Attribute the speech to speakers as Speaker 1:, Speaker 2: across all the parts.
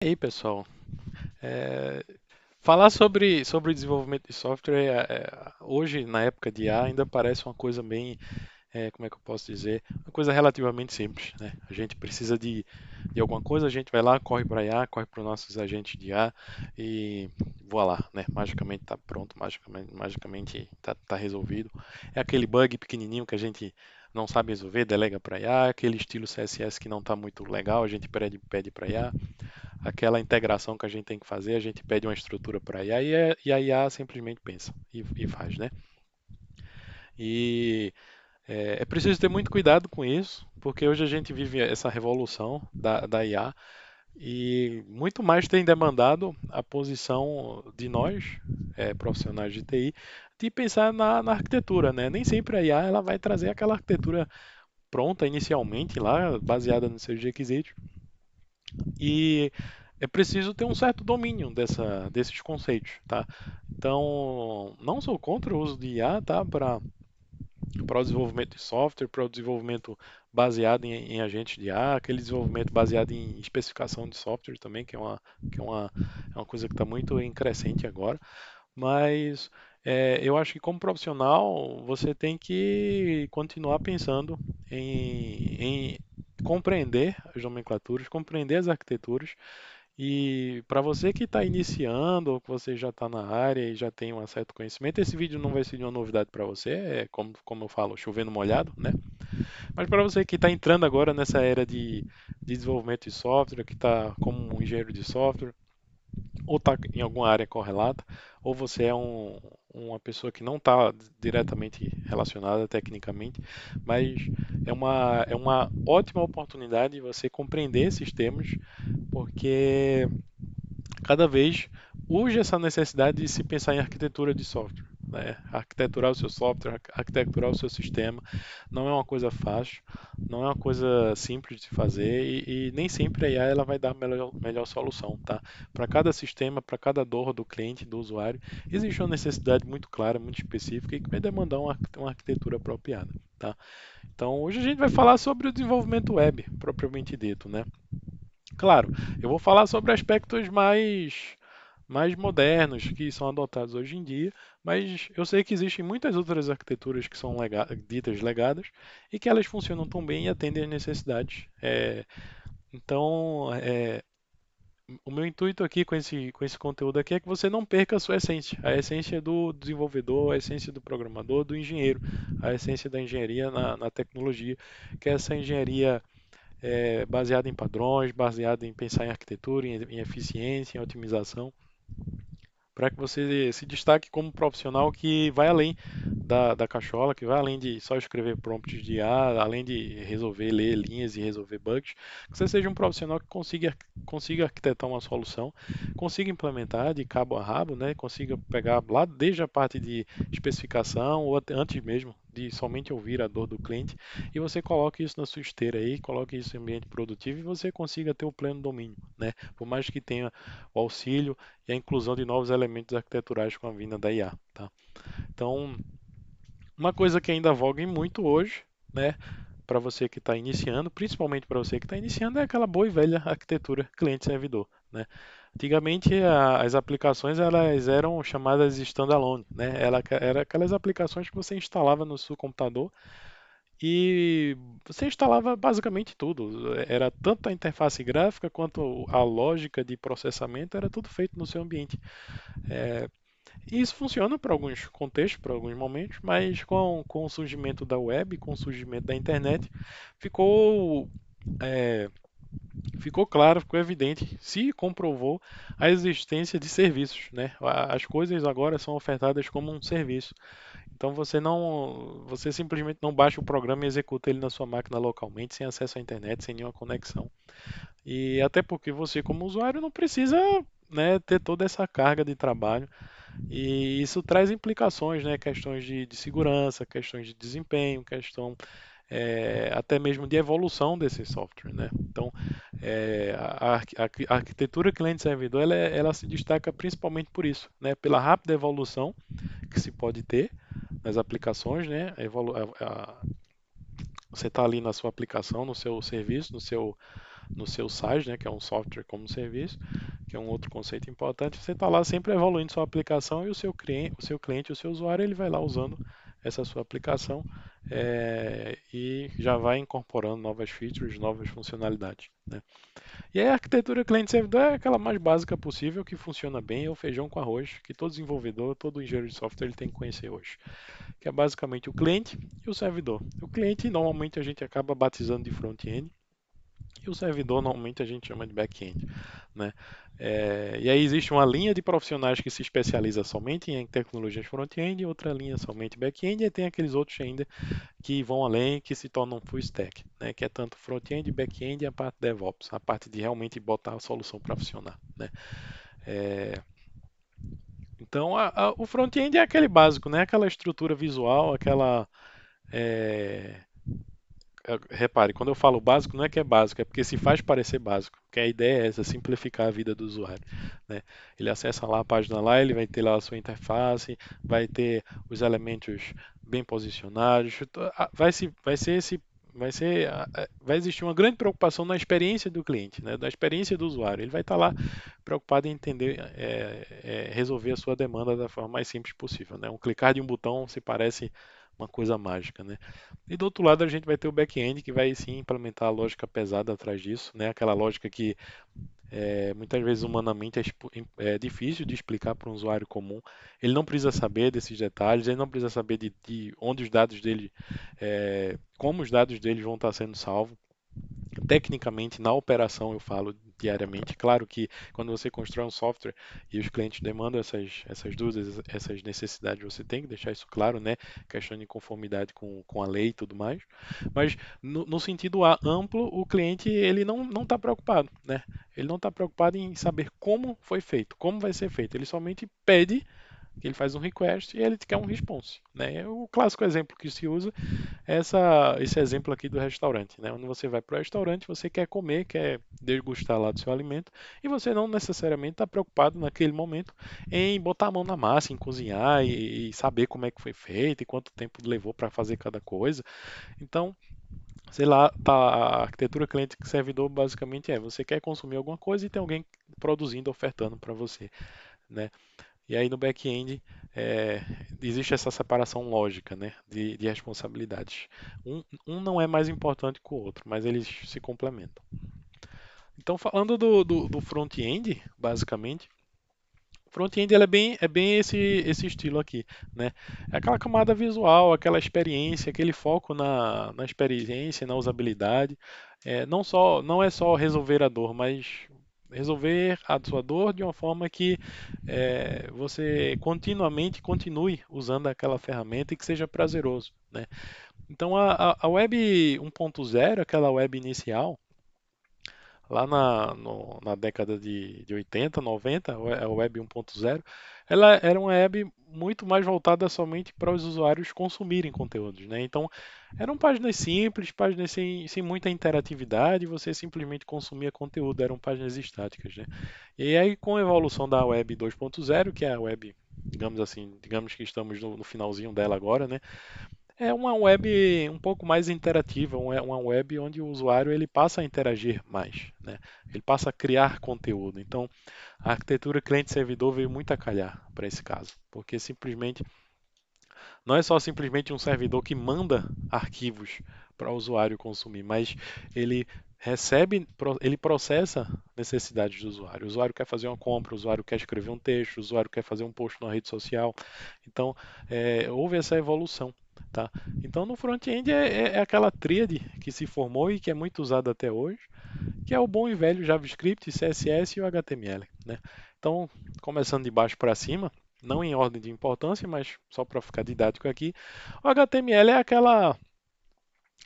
Speaker 1: aí, pessoal? É, Falar sobre desenvolvimento de software hoje, na época de IA, ainda parece uma coisa bem, como é que eu posso dizer? Uma coisa relativamente simples, né? A gente precisa de alguma coisa, a gente vai lá, corre para IA, corre para os nossos agentes de IA e voa lá, né? Magicamente está pronto, magicamente tá resolvido. É aquele bug pequenininho que a gente não sabe resolver, delega para IA, aquele estilo CSS que não está muito legal, a gente pede para IA. Aquela integração que a gente tem que fazer, a gente pede uma estrutura para a IA e a IA simplesmente pensa e faz, né? E é preciso ter muito cuidado com isso, porque hoje a gente vive essa revolução da IA e muito mais tem demandado a posição de nós, profissionais de TI, de pensar na arquitetura, né? Nem sempre a IA ela vai trazer aquela arquitetura pronta inicialmente lá, baseada nos seus requisitos. E é preciso ter um certo domínio desses conceitos, tá? Então, não sou contra o uso de IA, tá? Para o desenvolvimento de software, para o desenvolvimento baseado em agentes de IA, aquele desenvolvimento baseado em especificação de software também, que é uma coisa que está muito em crescente agora. Mas eu acho que como profissional você tem que continuar pensando em compreender as nomenclaturas, compreender as arquiteturas. E para você que está iniciando ou que você já está na área e já tem um certo conhecimento, esse vídeo não vai ser de uma novidade para você, é como eu falo, chovendo molhado, né? Mas para você que está entrando agora nessa era de desenvolvimento de software, que está como um engenheiro de software, ou está em alguma área correlata, ou você é uma pessoa que não está diretamente relacionada tecnicamente, mas é uma ótima oportunidade de você compreender esses termos, porque cada vez urge essa necessidade de se pensar em arquitetura de software. Né? Arquiteturar o seu software, arquiteturar o seu sistema, não é uma coisa fácil, não é uma coisa simples de fazer e nem sempre a IA ela vai dar a melhor solução. Tá? Para cada sistema, para cada dor do cliente, do usuário, existe uma necessidade muito clara, muito específica e que vai demandar uma arquitetura apropriada. Tá? Então, hoje a gente vai falar sobre o desenvolvimento web, propriamente dito. Né? Claro, eu vou falar sobre aspectos mais modernos que são adotados hoje em dia, mas eu sei que existem muitas outras arquiteturas que são ditas legadas e que elas funcionam tão bem e atendem às necessidades. Então, o meu intuito aqui com esse conteúdo aqui é que você não perca a sua essência, a essência do desenvolvedor, a essência do programador, do engenheiro, a essência da engenharia na tecnologia, que é essa engenharia baseada em padrões, baseada em pensar em arquitetura, em eficiência, em otimização, para que você se destaque como um profissional que vai além da cachola, que vai além de só escrever prompts de IA, além de resolver, ler linhas e resolver bugs, que você seja um profissional que consiga arquitetar uma solução, consiga implementar de cabo a rabo, né? Consiga pegar lá desde a parte de especificação ou até antes mesmo de somente ouvir a dor do cliente e você coloque isso na sua esteira aí, coloque isso em ambiente produtivo e você consiga ter o pleno domínio, né? Por mais que tenha o auxílio e a inclusão de novos elementos arquiteturais com a vinda da IA, tá? Então, uma coisa que ainda voga em muito hoje, né, para você que está iniciando, principalmente para você que está iniciando, é aquela boa e velha arquitetura cliente-servidor, né? Antigamente as aplicações elas eram chamadas standalone, né? Era aquelas aplicações que você instalava no seu computador e você instalava basicamente tudo. Era tanto a interface gráfica quanto a lógica de processamento, era tudo feito no seu ambiente. E isso funciona para alguns contextos, para alguns momentos, mas com o surgimento da web, com o surgimento da internet, ficou, é, ficou claro, ficou evidente, se comprovou a existência de serviços, né? As coisas agora são ofertadas como um serviço. Então você simplesmente não baixa o programa e executa ele na sua máquina localmente, sem acesso à internet, sem nenhuma conexão. E até porque você, como usuário, não precisa, né, ter toda essa carga de trabalho e isso traz implicações, né? Questões de segurança, questões de desempenho, questão até mesmo de evolução desse software, né? Então, a arquitetura cliente-servidor ela se destaca principalmente por isso, né? Pela rápida evolução que se pode ter nas aplicações, né? Você está ali na sua aplicação, no seu serviço, no seu SaaS, né, que é um software como serviço, que é um outro conceito importante. Você está lá sempre evoluindo sua aplicação e o seu usuário, ele vai lá usando essa sua aplicação e já vai incorporando novas features, novas funcionalidades, né? E aí a arquitetura cliente-servidor é aquela mais básica possível, que funciona bem, é o feijão com arroz, que todo desenvolvedor, todo engenheiro de software ele tem que conhecer hoje, que é basicamente o cliente e o servidor. O cliente normalmente a gente acaba batizando de front-end, e o servidor normalmente a gente chama de back-end, né? E aí existe uma linha de profissionais que se especializa somente em tecnologias front-end, outra linha somente back-end, e tem aqueles outros ainda que vão além, que se tornam full stack, né? Que é tanto front-end, back-end e a parte DevOps, a parte de realmente botar a solução para funcionar, né? É, então o front-end é aquele básico, né? Aquela estrutura visual, é, repare, quando eu falo básico, não é que é básico, é porque se faz parecer básico. Porque a ideia é essa, simplificar a vida do usuário, né? Ele acessa lá a página lá, ele vai ter lá a sua interface, vai ter os elementos bem posicionados, vai existir uma grande preocupação na experiência do cliente, né? Da experiência do usuário. Ele vai estar lá preocupado em entender, resolver a sua demanda da forma mais simples possível, né? Um clicar de um botão se parece uma coisa mágica, né? E do outro lado a gente vai ter o back-end que vai sim implementar a lógica pesada atrás disso, né? Aquela lógica que muitas vezes humanamente é difícil de explicar para um usuário comum. Ele não precisa saber desses detalhes, ele não precisa saber de onde os dados dele, como os dados dele vão estar sendo salvos. Tecnicamente, na operação, eu falo diariamente. Claro que quando você constrói um software e os clientes demandam essas dúvidas, essas necessidades, você tem que deixar isso claro, né? Questão de conformidade com a lei e tudo mais. Mas no sentido amplo, o cliente ele não está preocupado, né? Ele não está preocupado em saber como foi feito, como vai ser feito. Ele somente pede que ele faz um request e ele quer um response, né? O clássico exemplo que se usa esse exemplo aqui do restaurante, né? Onde você vai para o restaurante, você quer comer, quer degustar lá do seu alimento, e você não necessariamente está preocupado naquele momento em botar a mão na massa, em cozinhar e saber como é que foi feito e quanto tempo levou para fazer cada coisa. Então, sei lá, tá, a arquitetura cliente-servidor basicamente você quer consumir alguma coisa e tem alguém produzindo, ofertando para você, né? E aí no back-end é, existe essa separação lógica, né, de responsabilidades. Um não é mais importante que o outro, mas eles se complementam. Então, falando do front-end, basicamente, o front-end ele é bem esse estilo aqui, né? É aquela camada visual, aquela experiência, aquele foco na experiência, na usabilidade. Não é só resolver a dor, mas resolver a sua dor de uma forma que você continuamente continue usando aquela ferramenta e que seja prazeroso, né? Então a web 1.0, aquela web inicial, lá na década de 80, 90, a web 1.0, ela era uma web muito mais voltada somente para os usuários consumirem conteúdos, né? Então, eram páginas simples, páginas sem muita interatividade, você simplesmente consumia conteúdo, eram páginas estáticas, né? E aí, com a evolução da web 2.0, que é a web, digamos assim, digamos que estamos no finalzinho dela agora, né? É uma web um pouco mais interativa, uma web onde o usuário ele passa a interagir mais, né? Ele passa a criar conteúdo. Então, a arquitetura cliente-servidor veio muito a calhar para esse caso, porque simplesmente não é só simplesmente um servidor que manda arquivos para o usuário consumir, mas ele ele processa necessidades do usuário. O usuário quer fazer uma compra, o usuário quer escrever um texto, o usuário quer fazer um post na rede social. Então, houve essa evolução, tá? Então, no front-end é aquela tríade que se formou e que é muito usada até hoje, que é o bom e velho JavaScript, CSS e o HTML, né? Então, começando de baixo para cima, não em ordem de importância, mas só para ficar didático aqui, o HTML é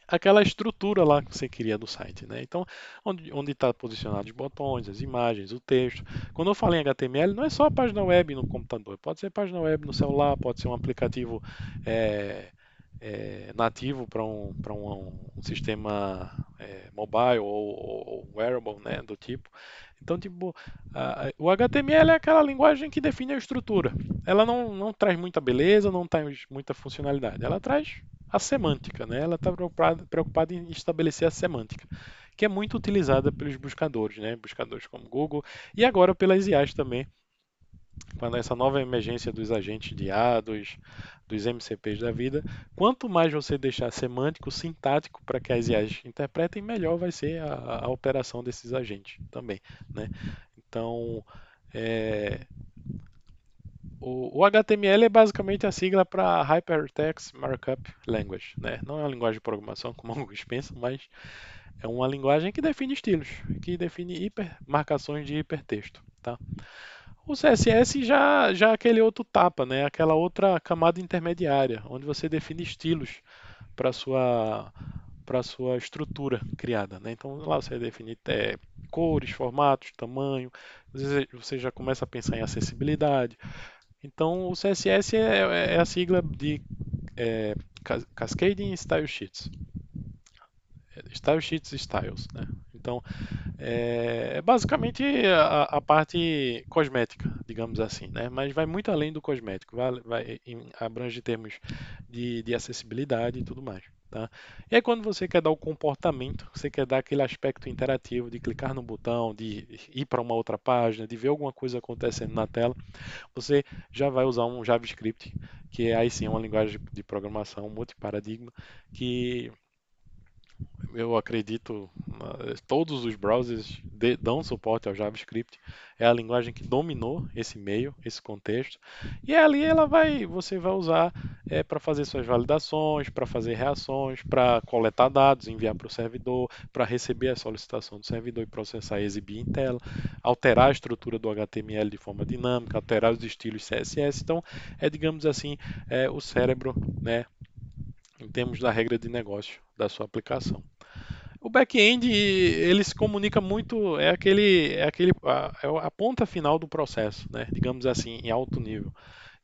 Speaker 1: aquela estrutura lá que você cria do site, né? Então, onde está posicionado os botões, as imagens, o texto. Quando eu falo em HTML, não é só a página web no computador, pode ser página web no celular, pode ser um aplicativo é, nativo para um sistema mobile ou wearable, né, do tipo. Então, tipo, o HTML é aquela linguagem que define a estrutura. Ela não traz muita beleza, não traz muita funcionalidade. Ela traz a semântica, né? Ela está preocupada em estabelecer a semântica. que é muito utilizada pelos buscadores, né? Buscadores como Google e agora pelas IAs também, com essa nova emergência dos agentes de IA, dos MCPs da vida. Quanto mais você deixar semântico, sintático para que as IAs interpretem, melhor vai ser a operação desses agentes também, né? Então, é, o HTML é basicamente a sigla para Hypertext Markup Language, né? Não é uma linguagem de programação como alguns pensam, mas é uma linguagem que define estilos, que define marcações de hipertexto, tá? O CSS já é aquele outro tapa, né? Aquela outra camada intermediária, onde você define estilos para sua para sua estrutura criada, né? Então lá você define cores, formatos, tamanho. Às vezes você já começa a pensar em acessibilidade. Então o CSS é a sigla de é, Cascading Style Sheets. Style Sheets Styles, né? Então é basicamente a parte cosmética, digamos assim, né? Mas vai muito além do cosmético, abrange termos de acessibilidade e tudo mais, tá? E aí quando você quer dar o comportamento, você quer dar aquele aspecto interativo de clicar no botão, de ir para uma outra página, de ver alguma coisa acontecendo na tela, você já vai usar um JavaScript, que aí sim é uma linguagem de programação multiparadigma, que eu acredito, todos os browsers dão suporte ao JavaScript. É a linguagem que dominou esse meio, esse contexto. E ali você vai usar para fazer suas validações, para fazer reações, para coletar dados, enviar para o servidor, para receber a solicitação do servidor e processar e exibir em tela, alterar a estrutura do HTML de forma dinâmica, alterar os estilos CSS. Então, digamos assim, o cérebro, né, em termos da regra de negócio da sua aplicação. O back-end, ele se comunica muito, é a ponta final do processo, né? Digamos assim, em alto nível.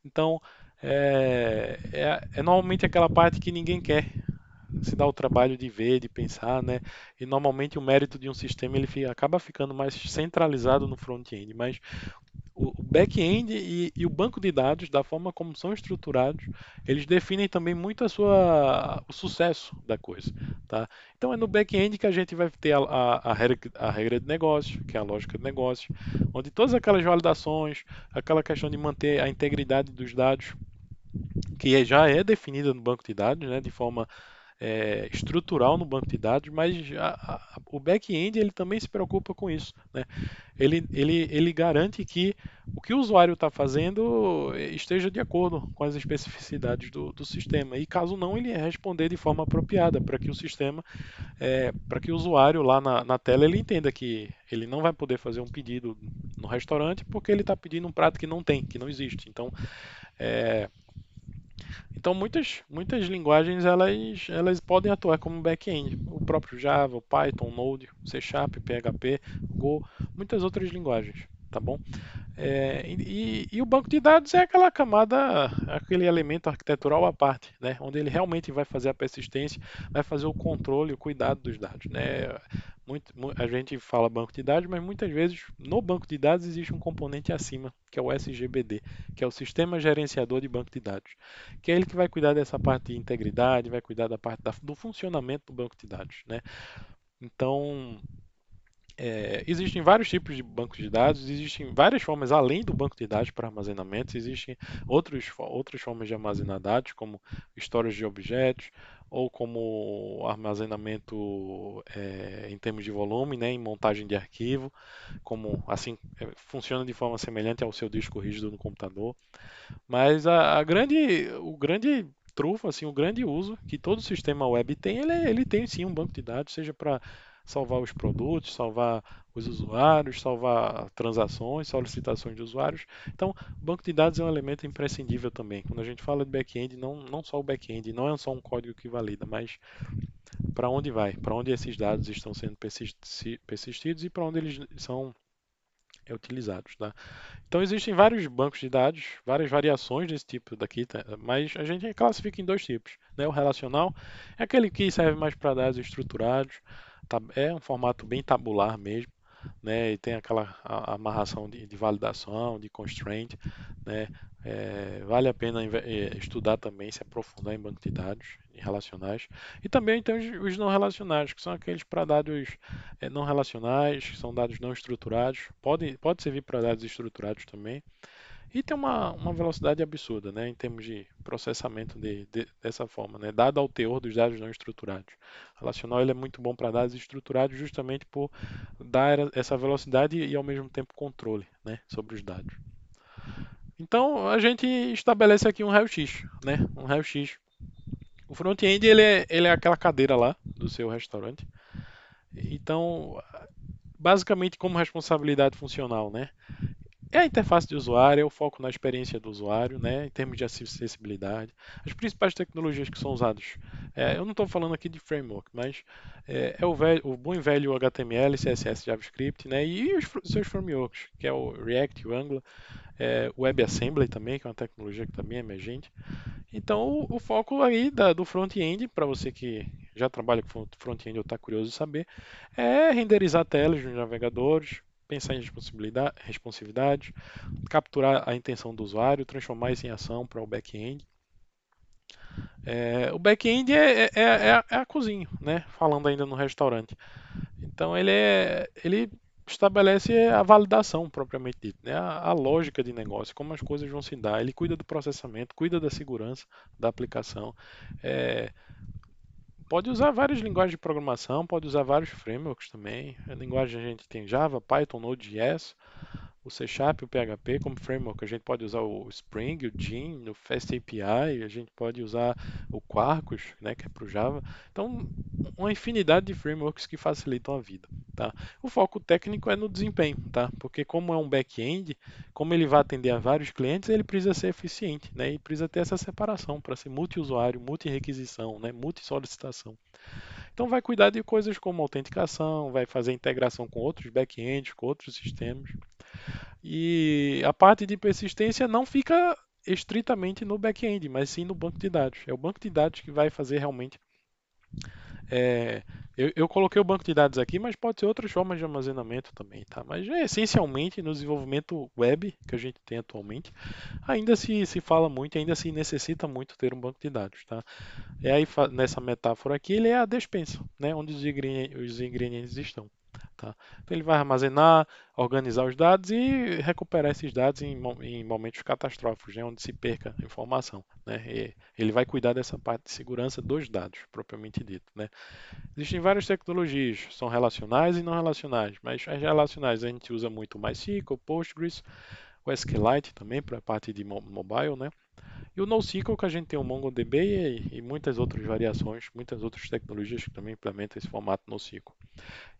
Speaker 1: Então, é normalmente aquela parte que ninguém quer se dar o trabalho de ver, de pensar, né? E normalmente o mérito de um sistema acaba ficando mais centralizado no front-end, mas o back-end e o banco de dados, da forma como são estruturados, eles definem também muito o sucesso da coisa, tá? Então é no back-end que a gente vai ter a regra de negócio, que é a lógica de negócio, onde todas aquelas validações, aquela questão de manter a integridade dos dados, que já é definida no banco de dados, né, de forma estrutural no banco de dados, mas o back-end ele também se preocupa com isso, né? Ele garante que o que o usuário está fazendo esteja de acordo com as especificidades do sistema. E caso não, ele responder de forma apropriada para que o sistema, para que o usuário lá na tela ele entenda que ele não vai poder fazer um pedido no restaurante porque ele está pedindo um prato que não tem, que não existe. É, então muitas linguagens elas podem atuar como back-end. O próprio Java, o Python, o Node, o C Sharp, PHP, Go, muitas outras linguagens, tá bom? E o banco de dados é aquela camada, aquele elemento arquitetural à parte, né? Onde ele realmente vai fazer a persistência, vai fazer o controle, o cuidado dos dados, né? A gente fala banco de dados, mas muitas vezes no banco de dados existe um componente acima, que é o SGBD, que é o Sistema Gerenciador de Banco de Dados, que é ele que vai cuidar dessa parte de integridade, vai cuidar da parte do funcionamento do banco de dados, né? Então, existem vários tipos de bancos de dados, existem várias formas além do banco de dados para armazenamento, existem outras formas de armazenar dados, como histórias de objetos, ou como armazenamento em termos de volume, né, em montagem de arquivo, como assim funciona de forma semelhante ao seu disco rígido no computador. Mas o grande trunfo, assim, o grande uso que todo sistema web tem, ele tem sim um banco de dados, seja para salvar os produtos, salvar os usuários, salvar transações, solicitações de usuários. Então, o banco de dados é um elemento imprescindível também. Quando a gente fala de back-end, não só o back-end, não é só um código que valida, mas para onde vai, para onde esses dados estão sendo persistidos e para onde eles são utilizados, tá? Então existem vários bancos de dados, várias variações desse tipo daqui, tá? Mas a gente classifica em dois tipos, né? O relacional é aquele que serve mais para dados estruturados, é um formato bem tabular mesmo, né? E tem aquela amarração de validação, de constraint, né? Vale a pena estudar também, se aprofundar em banco de dados. relacionais. E também tem os não relacionais, que são aqueles para dados não relacionais, que são dados não estruturados. Pode servir para dados estruturados também. E tem uma velocidade absurda, né, em termos de processamento dessa forma, né, dado ao teor dos dados não estruturados. O relacional ele é muito bom para dados estruturados justamente por dar essa velocidade e ao mesmo tempo controle, né, sobre os dados. Então a gente estabelece aqui um raio-x, né, um raio-x. O front-end ele é aquela cadeira lá do seu restaurante. Então, basicamente como responsabilidade funcional, né? É a interface de usuário, é o foco na experiência do usuário, né, em termos de acessibilidade. As principais tecnologias que são usadas, eu não estou falando aqui de framework, mas é o bom e velho HTML, CSS, JavaScript, né, e os seus frameworks, que é o React, o Angular, o WebAssembly também, que é uma tecnologia que também é emergente. Então, o foco aí do front-end, para você que já trabalha com front-end ou está curioso de saber, é renderizar telas nos navegadores, pensar em responsividade, capturar a intenção do usuário, transformar isso em ação para o back-end. O back-end é a cozinha, né? Falando ainda no restaurante. Então ele estabelece a validação propriamente dita, né? A lógica de negócio, como as coisas vão se dar. Ele cuida do processamento, cuida da segurança da aplicação. É, Pode usar várias linguagens de programação, pode usar vários frameworks também. A linguagem a gente tem Java, Python, Node.js, o C Sharp, o PHP como framework. A gente pode usar o Spring, o Gin, o Fast API, a gente pode usar o Quarkus, né, que é para o Java. Então, uma infinidade de frameworks que facilitam a vida, tá? O foco técnico é no desempenho, tá? Porque como é um back-end, como ele vai atender a vários clientes, ele precisa ser eficiente, né? E precisa ter essa separação para ser multi-usuário, multi-requisição, né? Multi-solicitação. Então vai cuidar de coisas como autenticação, vai fazer integração com outros back-ends, com outros sistemas. E a parte de persistência não fica estritamente no back-end, mas sim no banco de dados. É o banco de dados que vai fazer realmente. é, eu coloquei o banco de dados aqui, mas pode ser outras formas de armazenamento também, tá? Mas essencialmente no desenvolvimento web que a gente tem atualmente, ainda se fala muito, ainda se necessita muito ter um banco de dados, tá? E aí, nessa metáfora aqui, ele é a despensa, né? Onde os ingredientes estão. Tá? Então, ele vai armazenar, organizar os dados e recuperar esses dados em momentos catastróficos, né? Onde se perca a informação. Né? E ele vai cuidar dessa parte de segurança dos dados, propriamente dito. Né? Existem várias tecnologias, são relacionais e não relacionais, mas as relacionais a gente usa muito o MySQL, Postgres, o SQLite também para a parte de mobile, né? E o NoSQL, que a gente tem o MongoDB e muitas outras variações, muitas outras tecnologias que também implementam esse formato NoSQL.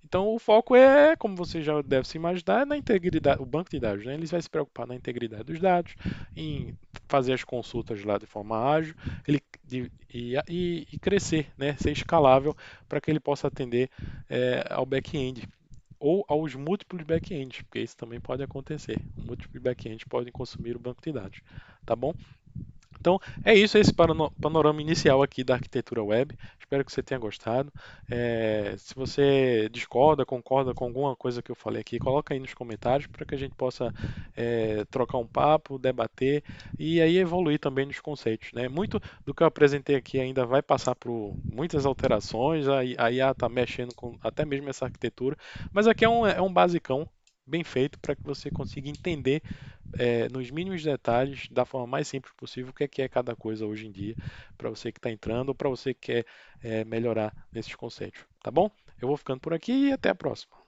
Speaker 1: Então, o foco é, como você já deve se imaginar, na integridade, o banco de dados, né? Ele vai se preocupar na integridade dos dados, em fazer as consultas lá de forma ágil, e crescer, né? Ser escalável para que ele possa atender ao back-end ou aos múltiplos back-ends, porque isso também pode acontecer. Múltiplos back-ends podem consumir o banco de dados, tá bom? Então, é isso, esse panorama inicial aqui da arquitetura web. Espero que você tenha gostado. Se você discorda, concorda com alguma coisa que eu falei aqui, coloca aí nos comentários para que a gente possa trocar um papo, debater e aí evoluir também nos conceitos, né? Muito do que eu apresentei aqui ainda vai passar por muitas alterações, a IA está mexendo com até mesmo essa arquitetura, mas aqui é um basicão bem feito para que você consiga entender nos mínimos detalhes, da forma mais simples possível, o que é cada coisa hoje em dia, para você que está entrando ou para você que quer melhorar nesses conceitos. Tá bom? Eu vou ficando por aqui e até a próxima.